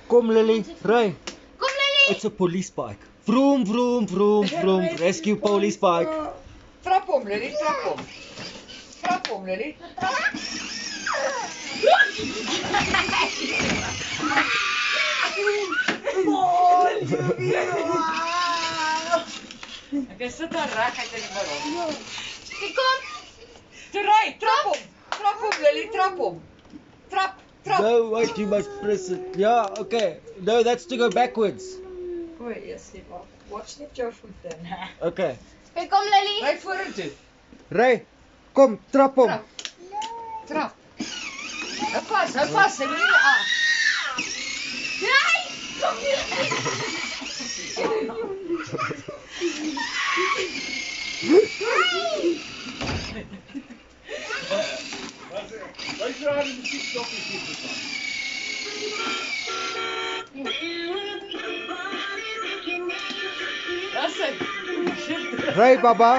Kom Lily, ry. Kom Lily. It's a police bike. Vroom, vroom, vroom, vroom. Rescue police bike. Trap hom, Lily, trap hom. Trap hom, Lily. Ek sit daar reg uit in die middel. Kyk kom. Toe ry, trap hom. Trap hom, Lily, trap hom. Trap, trap. No, wait, you must press it. Yeah, okay. No, that's to go backwards. O, yes, nie maar. Watch net jou voete. Okay. Kyk kom Lily. Ry vorentoe. Ry. Kom, trap hom. Trap. Trap. Hou vas, hy moet nie af. Ry. Kom hier. Wij draaien de muziekstopjes niet verstaan. Dis hy. Ry baba.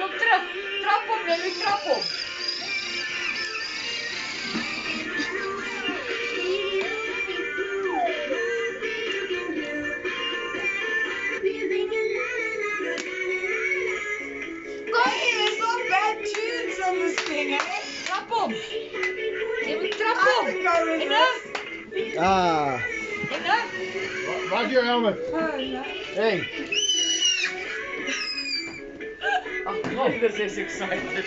Kom terug. Trap hom, Lily, trap hom. There's no bad tunes on this thing, eh? Trap hom. Jy moet trap hom. Enough. Ah. Enough. Waar is je helmet? Hey. Oh, this is excited.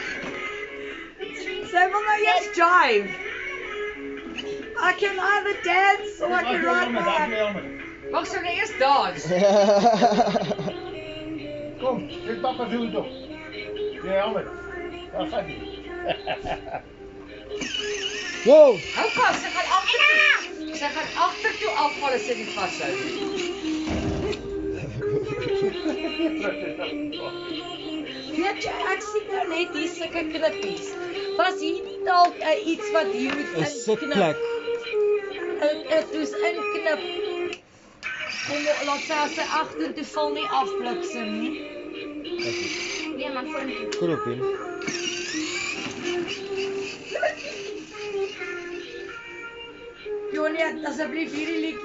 Sy wil nou eers jive. I can either dance or I can ride Daar is my... je helmet. Mag sy nou eers dans? Kom, dit papa doe het toch. Je helmet. Daar gaat hij. Wow. Hou vas, sy gaan agtertoe. Sy gaan agtertoe afval as sy nie vashou nie. Weet jy, ek sien nou net hier sulke knippies. Was hier nie dalk iets wat hier moet 'n sitplek. Dit is inknip. Om laat sy as sy agtertoe val nie afbliksem nie. Nee, maar vorentoe. Knopie. Jonie, asseblief hierdie liedjie